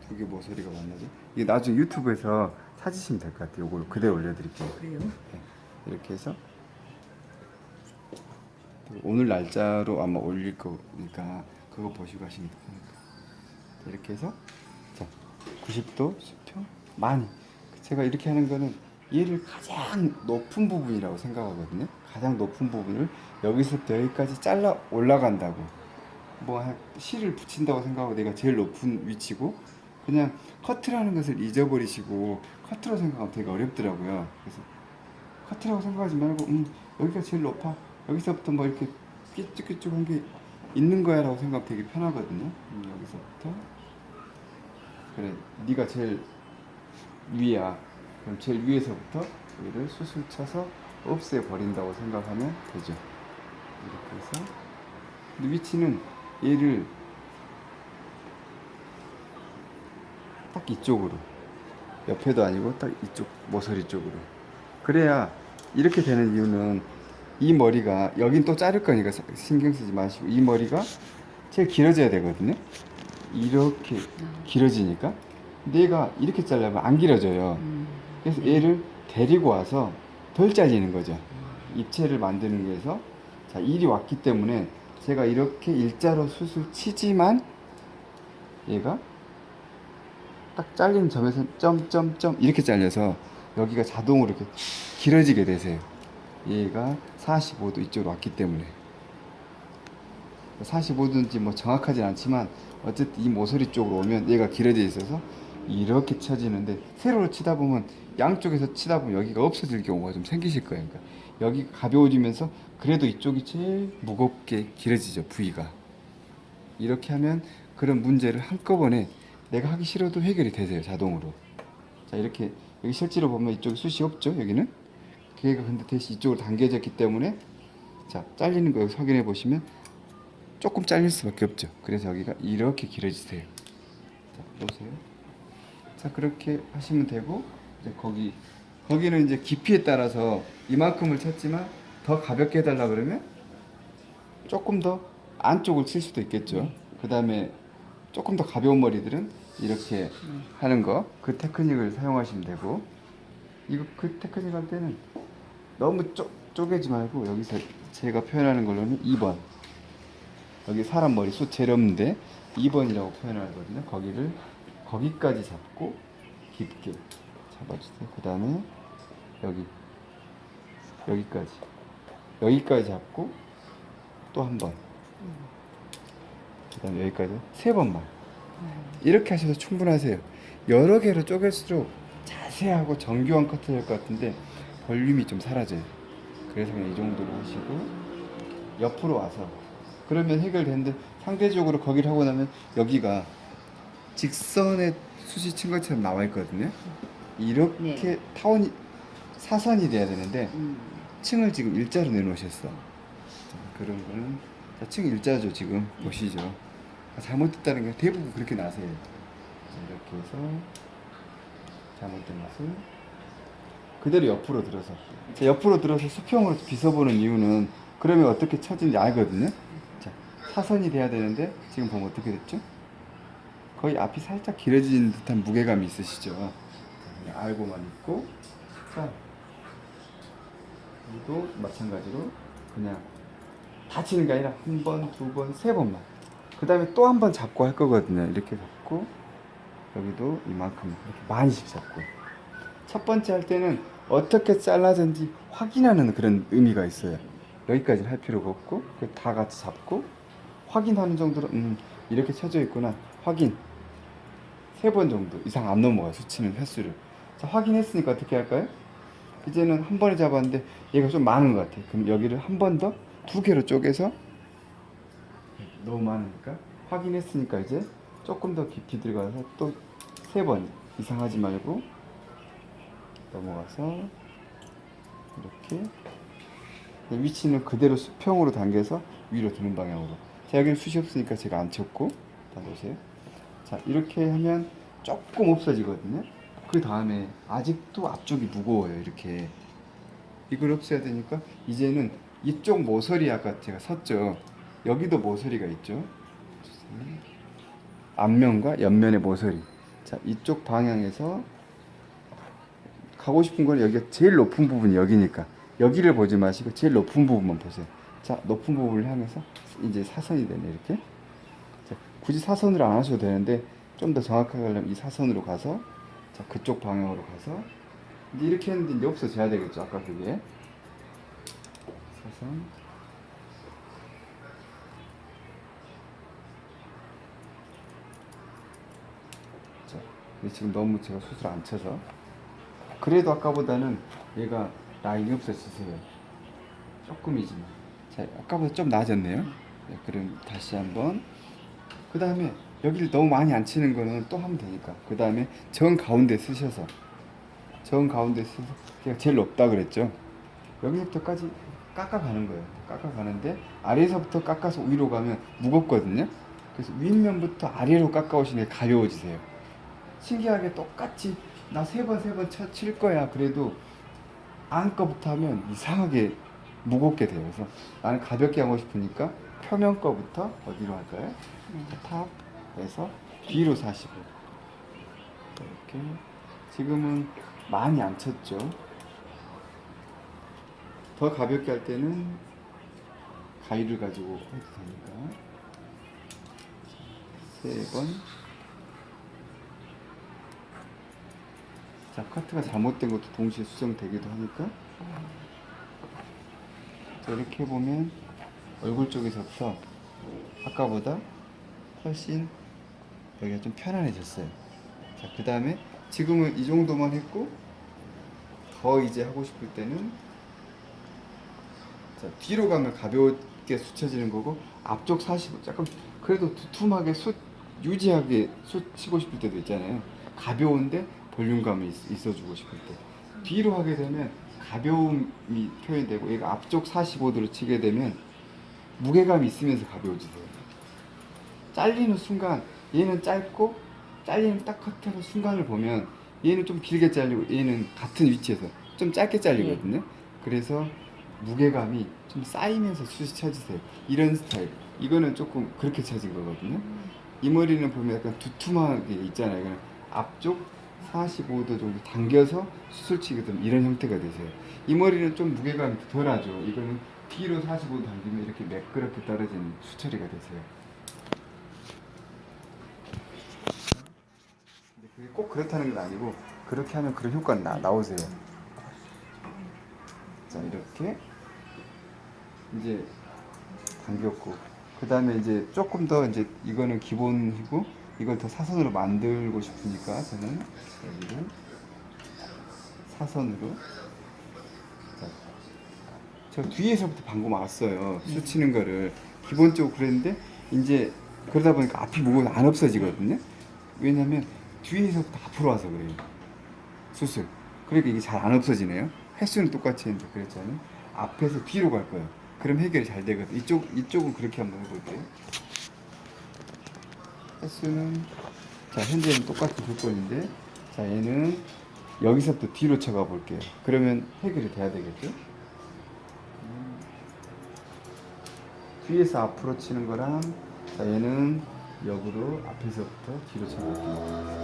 두 개 모서리가 만나죠. 이게 나중에 유튜브에서 찾으시면 될 것 같아요. 이걸 그대로 올려드릴게요. 그래요? 네. 이렇게 해서 오늘 날짜로 아마 올릴 거니까 그거 보시고 하시면 됩니다. 이렇게 해서 자 90도 수평 많이 제가 이렇게 하는 거는 얘를 가장 높은 부분이라고 생각하거든요. 가장 높은 부분을 여기서부터 여기까지 잘라 올라간다고 뭐 실을 붙인다고 생각하고 내가 제일 높은 위치고 그냥 커트라는 것을 잊어버리시고 커트로 생각하면 되게 어렵더라고요. 그래서 커트라고 생각하지 말고 여기가 제일 높아 여기서부터 뭐 이렇게 끼쭉끼쭉한 게 있는 거야 라고 생각하면 되게 편하거든요. 여기서부터 그래 네가 제일 위야 그럼 제일 위에서부터 여기를 수술 쳐서 없애버린다고 생각하면 되죠. 이렇게 해서 근데 위치는 얘를 딱 이쪽으로 옆에도 아니고 딱 이쪽 모서리 쪽으로 그래야 이렇게 되는 이유는 이 머리가 여긴 또 자를 거니까 신경 쓰지 마시고 이 머리가 제일 길어져야 되거든요. 이렇게 길어지니까 얘가 이렇게 잘라면 안 길어져요. 그래서 얘를 데리고 와서 덜 잘리는 거죠. 입체를 만드는 거에서 자 일이 왔기 때문에 제가 이렇게 일자로 수술 치지만 얘가 딱 잘리는 점에서 점점점 이렇게 잘려서 여기가 자동으로 이렇게 길어지게 되세요. 얘가 45도 이쪽으로 왔기 때문에 45도인지 뭐 정확하진 않지만 어쨌든 이 모서리 쪽으로 오면 얘가 길어져 있어서 이렇게 쳐지는데 세로로 치다 보면 양쪽에서 치다 보면 여기가 없어질 경우가 좀 생기실 거예요. 그러니까 여기 가벼워지면서 그래도 이쪽이 제일 무겁게 길어지죠. 부위가 이렇게 하면 그런 문제를 한꺼번에 내가 하기 싫어도 해결이 되세요. 자동으로. 자 이렇게 여기 실제로 보면 이쪽에 숱이 없죠. 여기는 걔가 근데 대신 이쪽으로 당겨졌기 때문에 자 잘리는 거 여기 확인해 보시면 조금 잘릴 수밖에 없죠. 그래서 여기가 이렇게 길어지세요. 자 보세요. 자 그렇게 하시면 되고 이제 거기는 이제 깊이에 따라서 이만큼을 쳤지만 더 가볍게 해달라 그러면 조금 더 안쪽을 칠 수도 있겠죠. 그 다음에 조금 더 가벼운 머리들은 이렇게 하는 거 그 테크닉을 사용하시면 되고 이거 그 테크닉 할 때는 너무 쪼개지 말고 여기서 제가 표현하는 걸로는 2번 여기 사람 머리 숱 제일 없는데 2번이라고 표현하거든요. 거기까지 잡고 깊게 잡아주세요. 그 다음에 여기까지 잡고 또 한 번. 그 다음에 여기까지 세 번만. 이렇게 하셔도 충분하세요. 여러 개로 쪼갤수록 자세하고 정교한 커트 될 것 같은데 볼륨이 좀 사라져요. 그래서 그냥 이 정도로 하시고 옆으로 와서 그러면 해결되는데 상대적으로 거기를 하고 나면 여기가 직선의 숱이 친 것처럼 나와 있거든요. 이렇게 타원이 사선이 돼야 되는데 층을 지금 일자로 내놓으셨어. 그런 거는 층 일자죠. 지금 보시죠. 잘못됐다는 게 대부분 그렇게 나세요. 이렇게 해서 잘못된 것을 그대로 옆으로 들어서 옆으로 들어서 수평으로 빗어보는 이유는 그러면 어떻게 쳐지는지 알거든요. 자, 사선이 돼야 되는데 지금 보면 어떻게 됐죠? 거의 앞이 살짝 길어지는 듯한 무게감이 있으시죠? 알고만 있고 자, 이도 마찬가지로 그냥 다 치는 게 아니라 한 번, 두 번, 세 번만 그 다음에 또 한 번 잡고 할 거거든요. 이렇게 잡고 여기도 이만큼 이렇게 많이씩 잡고 첫 번째 할 때는 어떻게 잘라졌는지 확인하는 그런 의미가 있어요. 여기까지 할 필요가 없고 다 같이 잡고 확인하는 정도로 이렇게 쳐져 있구나 확인 세 번 정도 이상 안 넘어가요. 수치는 횟수를 자 확인했으니까 어떻게 할까요? 이제는 한 번에 잡았는데 얘가 좀 많은 것 같아요. 그럼 여기를 한 번 더 두 개로 쪼개서 너무 많으니까 확인했으니까 이제 조금 더 깊이 들어가서 또 세 번 이상 하지 말고 넘어가서 이렇게 위치는 그대로 수평으로 당겨서 위로 드는 방향으로 자 여기는 숱이 없으니까 제가 안 쳤고 다 보세요. 자 이렇게 하면 조금 없어지거든요. 그 다음에 아직도 앞쪽이 무거워요. 이렇게 이걸 없애야 되니까 이제는 이쪽 모서리 아까 제가 섰죠. 여기도 모서리가 있죠. 앞면과 옆면의 모서리 자, 이쪽 방향에서 가고 싶은 건 여기가 제일 높은 부분이 여기니까 여기를 보지 마시고 제일 높은 부분만 보세요. 자, 높은 부분을 향해서 이제 사선이 되네 이렇게. 자, 굳이 사선으로 안 하셔도 되는데 좀 더 정확하게 하려면 이 사선으로 가서 자, 그쪽 방향으로 가서 이제 이렇게 했는데 이제 없어져야 되겠죠. 아까 그게 사선. 자, 근데 지금 너무 제가 숱을 안 쳐서 그래도 아까보다는 얘가 라인이 없어지세요. 조금이지만. 자, 아까보다 좀 나아졌네요. 네, 그럼 다시 한번. 그 다음에 여기를 너무 많이 안 치는 거는 또 하면 되니까. 그 다음에 정 가운데 쓰셔서 정 가운데 쓰셔서 제가 제일 높다 그랬죠. 여기서부터까지 깎아가는 거예요. 깎아가는데 아래에서부터 깎아서 위로 가면 무겁거든요. 그래서 윗면부터 아래로 깎아오시는 게 가벼워지세요. 신기하게 똑같이 나 세 번 칠 거야. 그래도 안 거부터 하면 이상하게 무겁게 돼요. 그래서 나는 가볍게 하고 싶으니까 표면 거부터 어디로 할까요? 탑에서 뒤로 45. 이렇게 지금은 많이 안 쳤죠. 더 가볍게 할 때는 가위를 가지고 해도 되니까 세 번. 자, 커트가 잘못된 것도 동시에 수정되기도 하니까 자, 이렇게 해보면 얼굴 쪽에서부터 아까보다 훨씬 여기가 좀 편안해졌어요. 자, 그 다음에 지금은 이 정도만 했고 더 이제 하고 싶을 때는 자, 뒤로 가면 가볍게 숫혀지는 거고 앞쪽 45 약간 그래도 두툼하게 유지하게 치고 싶을 때도 있잖아요. 가벼운데 볼륨감이 있어주고 싶을 때 뒤로 하게 되면 가벼움이 표현되고 얘가 앞쪽 45도로 치게 되면 무게감이 있으면서 가벼워지세요. 잘리는 순간 얘는 짧고 잘리는 딱 커트하는 순간을 보면 얘는 좀 길게 잘리고 얘는 같은 위치에서 좀 짧게 잘리거든요. 그래서 무게감이 좀 쌓이면서 숱이 쳐지세요. 이런 스타일. 이거는 조금 그렇게 쳐진 거거든요. 이 머리는 보면 약간 두툼하게 있잖아요. 이거는 앞쪽 45도 정도 당겨서 수술치게 되면 이런 형태가 되세요. 이 머리는 좀 무게감이 덜하죠. 이거는 뒤로 45도 당기면 이렇게 매끄럽게 떨어지는 수처리가 되세요. 근데 그게 꼭 그렇다는 건 아니고 그렇게 하면 그런 효과가 나오세요. 자, 이렇게 이제 당겼고 그 다음에 이제 조금 더 이제 이거는 기본이고 이걸 더 사선으로 만들고 싶으니까 저는 여기를 사선으로 자, 저 뒤에서부터 방금 왔어요. 수치는 거를 기본적으로 그랬는데 이제 그러다 보니까 앞이 무거워서 안 없어지거든요. 왜냐면 뒤에서부터 앞으로 와서 그래요. 수술. 그러니까 이게 잘 안 없어지네요. 횟수는 똑같이 했는데 그랬잖아요. 앞에서 뒤로 갈 거예요. 그럼 해결이 잘 되거든. 이쪽은 그렇게 한번 해볼게요. 횟수는 자, 현재는 똑같은 조건인데 자, 얘는 여기서부터 뒤로 쳐가 볼게요. 그러면 해결이 돼야 되겠죠? 뒤에서 앞으로 치는 거랑 자, 얘는 역으로 앞에서부터 뒤로 쳐볼게요.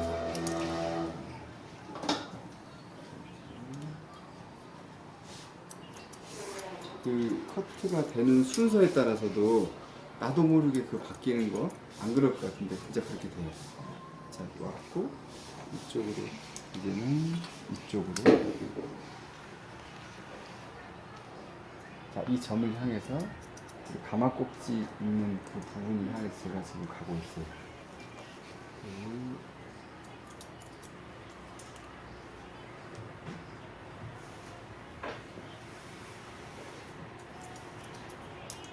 그 커트가 되는 순서에 따라서도 나도 모르게 그 바뀌는 거 안 그럴 것 같은데 진짜 그렇게 돼요. 자, 왔고 이쪽으로 이제는 이쪽으로 자, 이 점을 향해서 그 가마꼭지 있는 그 부분을 향해서 제가 지금 가고 있어요.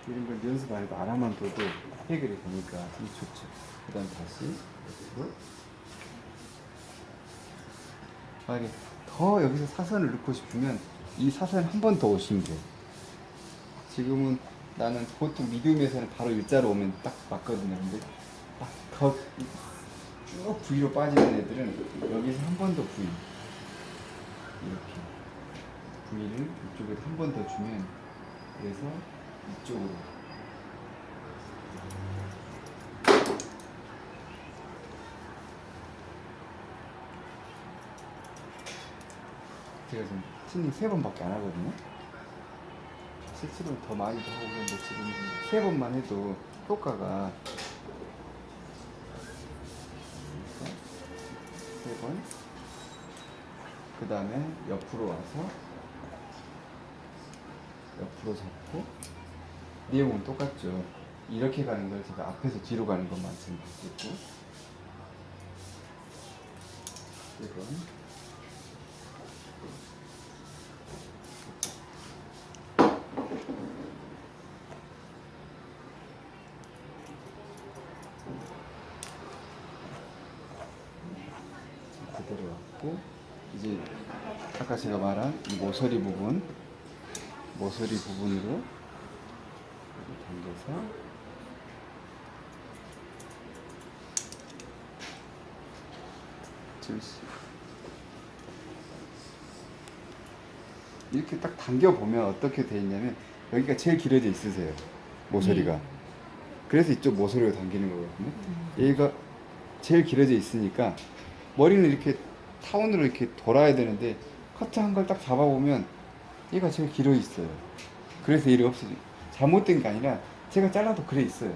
이런 걸 연습 안 해도 알아만 둬도 해결이 되니까 참 좋죠. 그 다음 다시 옆으로. 만약에 더 여기서 사선을 넣고 싶으면 이 사선 한 번 더 오시면 돼요. 지금은 나는 보통 미디움에서는 바로 일자로 오면 딱 맞거든요. 근데 딱 더 쭉 V로 빠지는 애들은 여기서 한 번 더 V 이렇게 V를 이쪽에도 한 번 더 주면 그래서 이쪽으로 제가 지금 튜닝 3번밖에 안 하거든요. 실제로 더 많이도 하고 그런데 지금 3번만 해도 효과가 3번, 그 다음에 옆으로 와서 옆으로 잡고, 내용은 똑같죠. 이렇게 가는 걸 제가 앞에서 뒤로 가는 것만 지금 바꾸고, 1번, 그대로 왔고, 이제 아까 제가 말한 이 모서리 부분으로 당겨서 이렇게 딱 당겨 보면 어떻게 돼 있냐면 여기가 제일 길어져 있으세요, 모서리가. 그래서 이쪽 모서리로 당기는 거거든요. 얘가 제일 길어져 있으니까 머리는 이렇게 타원으로 이렇게 돌아야 되는데 커트 한 걸 딱 잡아보면 얘가 제일 길어 있어요. 그래서 얘를 없애지. 잘못된 게 아니라 제가 잘라도 그래 있어요.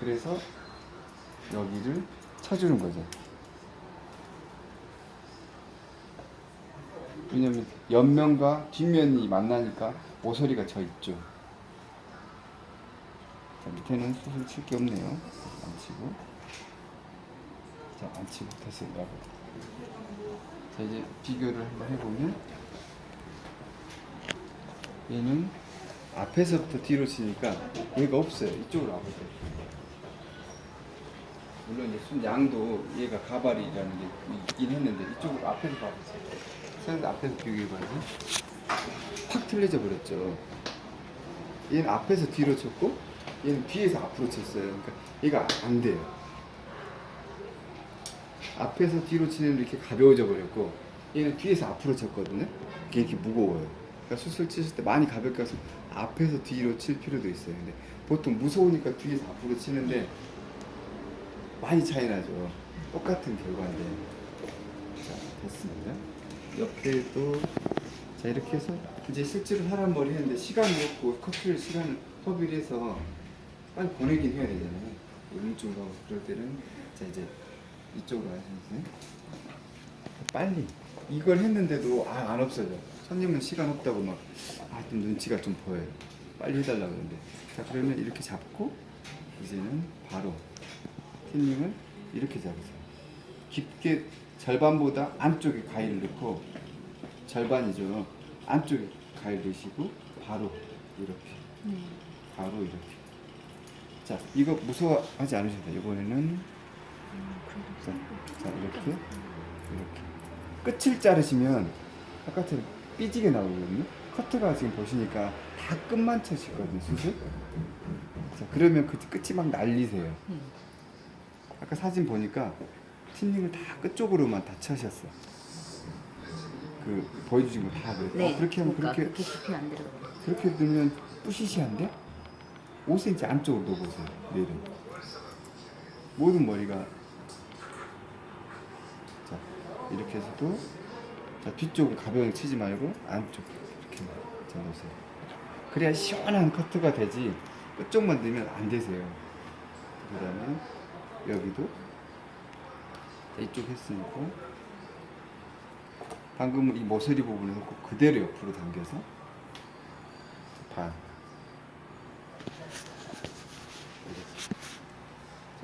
그래서 여기를 쳐주는 거죠. 왜냐면 옆면과 뒷면이 만나니까 모서리가 져 있죠. 자, 밑에는 수술 칠 게 없네요. 안 치고. 자, 안 치고 다시 나가고. 자, 이제 비교를 한번 해보면 얘는 앞에서부터 뒤로 치니까 얘가 없어요. 이쪽으로 와보세요. 물론 이제 순 양도 얘가 가발이라는 게 있긴 했는데 이쪽으로 앞에서 봐보세요. 그래서 앞에서 비교해봐야지. 확 틀려져 버렸죠. 얘는 앞에서 뒤로 쳤고 얘는 뒤에서 앞으로 쳤어요. 그러니까 얘가 안 돼요. 앞에서 뒤로 치는 이렇게 가벼워져 버렸고 얘는 뒤에서 앞으로 쳤거든요. 이게 이렇게 무거워요. 그러니까 수술 치실 때 많이 가볍게 해서 앞에서 뒤로 칠 필요도 있어요. 근데 보통 무서우니까 뒤에서 앞으로 치는데 많이 차이 나죠. 똑같은 결과인데. 자, 됐습니다. 옆에도 자 이렇게 해서 이제 실제로 사람 머리 했는데 시간이 없고 커트를 시간을 허비를 해서 빨리 보내긴 해야 되잖아요. 오른쪽으로 하고 그럴 때는 자 이제 이쪽으로 하시면서 빨리 이걸 했는데도 안 없어져. 손님은 시간 없다고 막 좀 눈치가 좀 보여요. 빨리 해달라고 그러는데 자 그러면 이렇게 잡고 이제는 바로 틴닝을 이렇게 잡으세요. 깊게 절반보다 안쪽에 가위를 넣고 절반이죠. 안쪽에 가위를 넣으시고 바로 이렇게 바로 이렇게. 자 이거 무서워하지 않으셔도 돼요. 이번에는 자 이렇게 끝을 자르시면 아까처럼 삐지게 나오거든요. 커트가 지금 보시니까 다 끝만 쳐지거든요. 수술. 자 그러면 그 끝이 막 날리세요. 아까 사진 보니까 틴닝을 다 끝쪽으로만 다 쳐셨어. 그 보여주신 거 다 그래. 네. 그렇게 하면 그러니까 깊이 안 들어가. 그렇게 넣으면 뿌시시한데 5cm 안쪽으로 넣어보세요. 내일은 모든 머리가 자 이렇게 해서도 자 뒤쪽은 가벼운 치지 말고 안쪽 이렇게 자 넣으세요. 그래야 시원한 커트가 되지 끝쪽만 넣으면 안 되세요. 그 다음에 여기도 이쪽 했으니까 방금 이 모서리 부분에서 꼭 그대로 옆으로 당겨서 반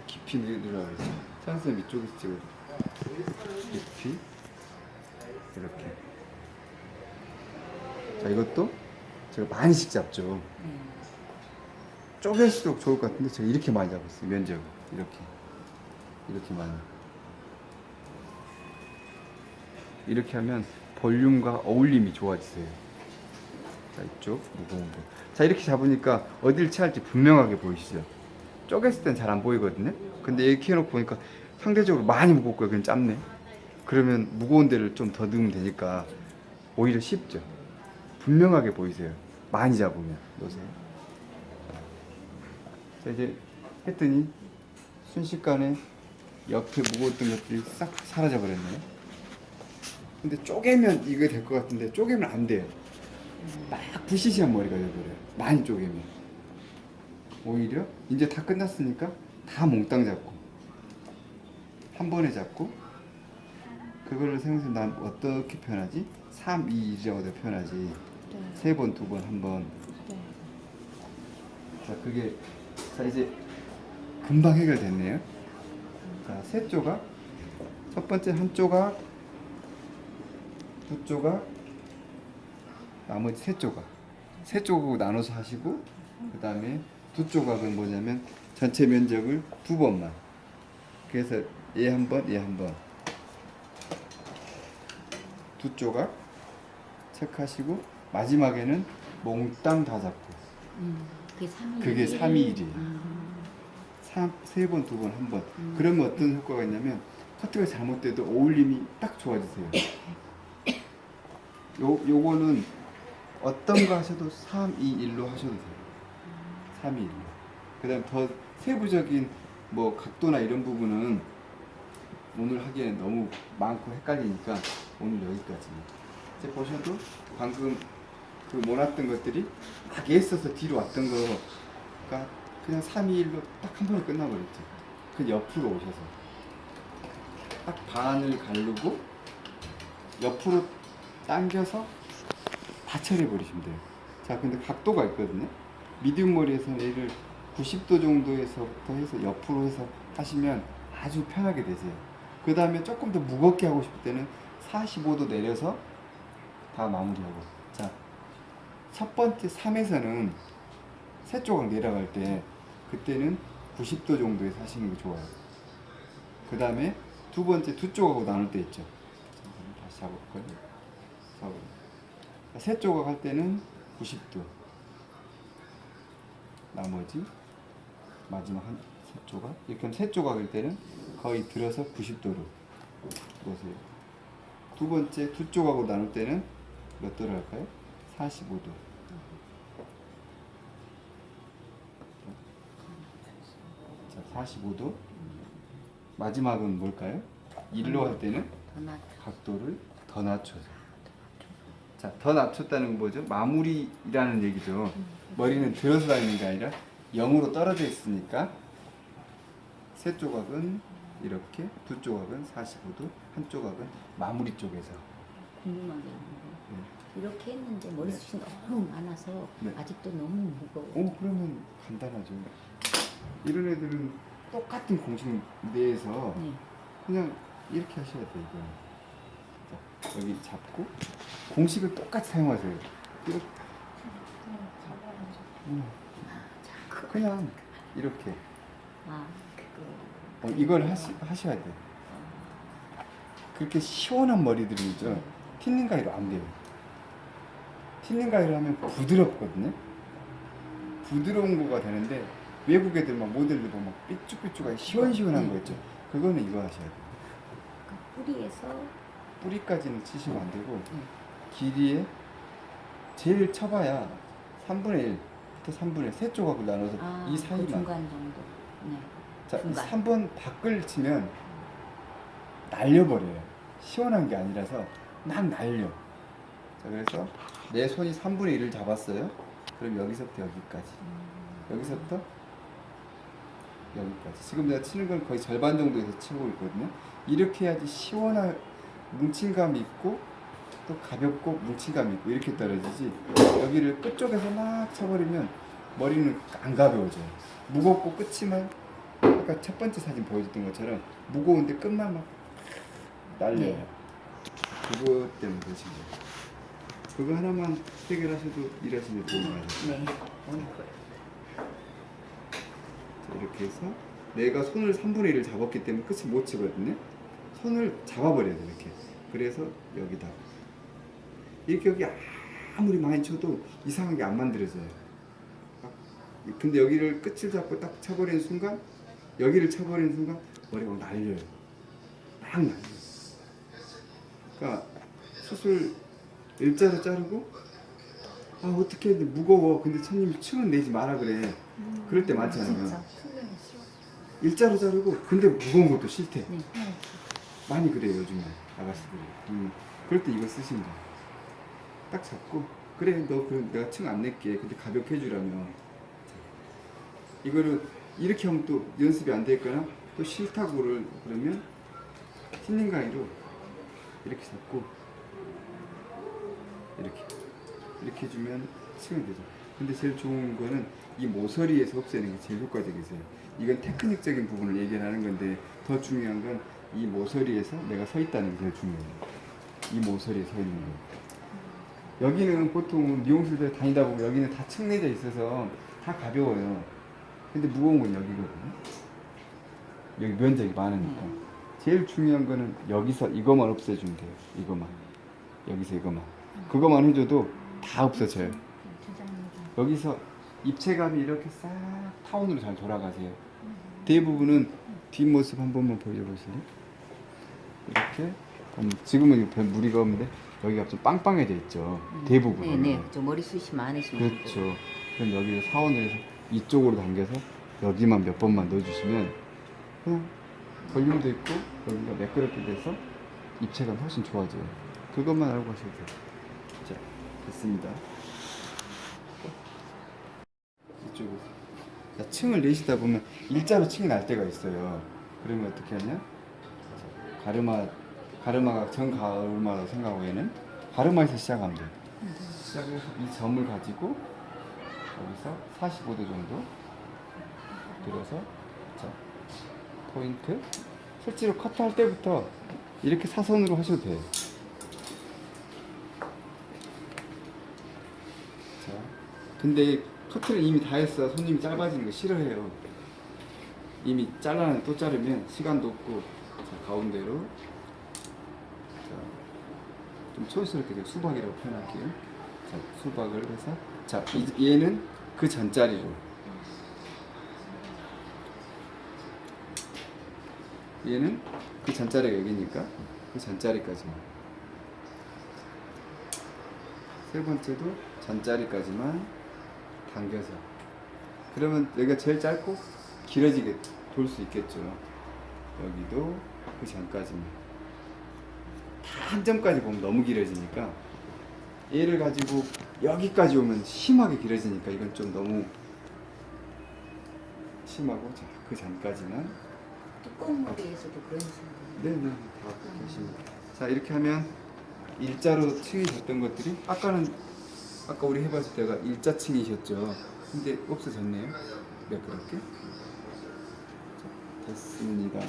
깊이 늘어가겠죠. 찬스는 이쪽에서 찍어요. 깊이 이렇게. 자 이것도 제가 많이씩 잡죠. 쪼갤수록 좋을 것 같은데 제가 이렇게 많이 잡았어요. 면적을 이렇게 많이. 이렇게 하면 볼륨과 어울림이 좋아지세요. 자 이쪽 무거운 거. 자 이렇게 잡으니까 어딜 치할지 분명하게 보이시죠? 쪼갰을 땐 잘 안 보이거든요. 근데 이렇게 해놓고 보니까 상대적으로 많이 무겁고 여기는 짧네. 그러면 무거운 데를 좀 더 넣으면 되니까 오히려 쉽죠. 분명하게 보이세요. 많이 잡으면 놓으세요. 자 이제 했더니 순식간에 옆에 무거웠던 것들이 싹 사라져 버렸네요. 근데 쪼개면 이거 될 것 같은데 쪼개면 안 돼요. 막 부시시한 머리가 돼버려요. 많이 쪼개면. 오히려 이제 다 끝났으니까 다 몽땅 잡고 한 번에 잡고 그거를 생각해서 난 어떻게 표현하지? 3, 2, 1이라고 표현하지. 네. 세 번, 두 번, 한 번. 네. 자, 그게 자 이제 금방 해결됐네요. 자, 세 조각. 첫 번째 한 조각, 두 조각, 나머지 세 조각. 세 조각으로 나눠서 하시고 그 다음에 두 조각은 뭐냐면 전체 면적을 두 번만. 그래서 얘 한 번, 얘 한 번. 두 조각 체크하시고 마지막에는 몽땅 다 잡고. 그게 3일. 그게 3일이에요. 세 번, 두 번, 한 번. 그러면 어떤 효과가 있냐면 커트가 잘못돼도 어울림이 딱 좋아지세요. 요거는 어떤 거 하셔도 3, 2, 1로 하셔도 돼요. 3, 2, 1로. 그 다음 더 세부적인 뭐 각도나 이런 부분은 오늘 하기에는 너무 많고 헷갈리니까 오늘 여기까지. 이제 보셔도 방금 그 모았던 것들이 막 애써서 뒤로 왔던 거가 그냥 3, 2, 1로 딱 한 번에 끝나버렸죠. 그 옆으로 오셔서 딱 반을 가르고 옆으로 당겨서 다 처리해버리시면 돼요. 자, 근데 각도가 있거든요. 미디움 머리에서는 얘를 90도 정도에서부터 해서 옆으로 해서 하시면 아주 편하게 되세요. 그 다음에 조금 더 무겁게 하고 싶을 때는 45도 내려서 다 마무리하고. 자, 첫 번째 3에서는 세 조각 내려갈 때 그때는 90도 정도에서 하시는 게 좋아요. 그 다음에 두 번째 두 조각으로 나눌 때 있죠. 다시 잡아볼까요? 세 조각 할 때는 90도. 나머지 마지막 한 세 조각. 이렇게 하면 세 조각일 때는 거의 들어서 90도로 놓으세요. 두 번째 두 조각으로 나눌 때는 몇 도로 할까요? 45도. 자, 45도. 마지막은 뭘까요? 일로 할 때는 더 낮춰. 각도를 더 낮춰서. 자, 더 낮췄다는 건 뭐죠? 마무리라는 얘기죠. 머리는 들어서 다니는 게 아니라 0으로 떨어져 있으니까 세 조각은 이렇게, 두 조각은 45도, 한 조각은 마무리 쪽에서. 궁금한 게 있는데 이렇게 했는데 머리숱이 너무 많아서 네. 아직도 너무 무거워. 오, 그러면 간단하죠. 이런 애들은 똑같은 공식 내에서 네. 그냥 이렇게 하셔야 돼요. 이거. 자, 여기 잡고 공식을 똑같이 사용하세요. 이렇게. 그냥 이렇게. 아, 그거. 이걸 하셔야 돼요. 그렇게 시원한 머리들이죠. 틴닝 가위로 안 돼요. 틴닝 가위로 하면 부드럽거든요. 부드러운 거가 되는데 외국 애들 막 모델들 보면 막 삐쭉삐쭉하게 시원시원한 거 있죠. 그거는 이거 하셔야 돼요. 그 뿌리에서 뿌리까지는 치시면 안 되고 길이에 제일 쳐봐야 3분의 1부터 3분의 1, 세 조각을 나눠서 이 그 사이만. 중간 정도. 네. 자, 중간. 3번 밖을 치면 날려버려요. 시원한 게 아니라서 막 날려. 자, 그래서 내 손이 3분의 1을 잡았어요. 그럼 여기서부터 여기까지. 여기서부터 여기까지. 지금 내가 치는 건 거의 절반 정도에서 치고 있거든요. 이렇게 해야지 시원한 뭉친감이 있고 또 가볍고 뭉친감이 있고 이렇게 떨어지지. 여기를 끝쪽에서 막 쳐버리면 머리는 안 가벼워져요. 무겁고 끝이만 아까 첫 번째 사진 보여줬던 것처럼 무거운데 끝만 막 날려요. 네. 그거 때문에 그러신 거예요. 그거 하나만 해결하셔도 일하시는 데 도움이 많이 돼요. 네. 오늘 거예요. 자, 이렇게 해서 내가 손을 3분의 1을 잡았기 때문에 끝을 못 치거든요. 손을 잡아버려야 돼 이렇게. 그래서 여기다 이렇게 여기 아무리 많이 쳐도 이상하게 안 만들어져요. 근데 여기를 끝을 잡고 딱 쳐버리는 순간 여기를 쳐버리는 순간 머리가 막 날려요. 막 날려요. 그러니까 수술 일자로 자르고 아 어떻게 했는데 무거워. 근데 손님이 층은 내지 마라 그래. 그럴 때 많잖아요. 진짜. 일자로 자르고 근데 무거운 것도 싫대. 네. 많이 그래요 요즘에 아가씨들이. 그럴 때 이거 쓰시면 돼요. 딱 잡고 그래 너 그럼 내가 층 안 낼게. 근데 가볍게 해주라면 이거를 이렇게 하면 또 연습이 안 되거나 또 싫다고 그러면 틴닝 가위로 이렇게 잡고 이렇게 해주면 층이 되죠. 근데 제일 좋은 거는 이 모서리에서 없애는 게 제일 효과적이세요. 이건 테크닉적인 부분을 얘기하는 건데 더 중요한 건 이 모서리에서 내가 서 있다는 게 제일 중요해요. 이 모서리에 서 있는 거. 여기는 보통 미용실들 다니다 보면 여기는 다 층내져 있어서 다 가벼워요. 근데 무거운 건 여기거든요. 여기 면적이 많으니까. 제일 중요한 거는 여기서 이것만 없애주면 돼요. 이것만. 여기서 이것만. 그것만 해줘도 다 없어져요. 여기서 입체감이 이렇게 싹 타원으로 잘 돌아가세요. 대부분은 뒷모습 한 번만 보여주실래요? 이렇게 지금은 별 무리가 없는데 여기가 좀 빵빵해져 있죠. 대부분은. 네네. 저 머리숱이 많으시면 그렇죠. 그럼 여기를 사원을 해서 이쪽으로 당겨서 여기만 몇 번만 넣어주시면 그냥 볼륨도 있고 여기가 매끄럽게 돼서 입체감 훨씬 좋아져요. 그것만 알고 가셔도 돼요. 자, 됐습니다. 이쪽으로. 자, 층을 내시다 보면 일자로 층이 날 때가 있어요. 그러면 어떻게 하냐? 가르마가 정가르마라고 생각하고 얘는 가르마에서 시작하면 돼요. 시작해서 이 점을 가지고 여기서 45도 정도 들어서 자 포인트 실제로 커트할 때부터 이렇게 사선으로 하셔도 돼요. 자 근데 커트를 이미 다 했어. 손님이 짧아지는 거 싫어해요. 이미 잘라는 또 자르면 시간도 없고 자 가운데로 좀 촌스럽게 제가 수박이라고 표현할게요. 자, 수박을 해서 자, 얘는 그 전자리로 얘는 그 전자리가 여기니까 그 전자리까지만 세 번째도 전자리까지만 당겨서 그러면 여기가 제일 짧고 길어지게 돌 수 있겠죠. 여기도 그 전까지만 한 점까지 보면 너무 길어지니까 얘를 가지고 여기까지 오면 심하게 길어지니까 이건 좀 너무 심하고 자, 그 전까지만 두꺼운 머리에서도 그런 식으로. 네네 다 갖고 계십니다. 자 이렇게 하면 일자로 층이 졌던 것들이 아까 우리 해봤을 때가 일자층이셨죠. 근데 없어졌네요. 매끄럽게. 자, 됐습니다.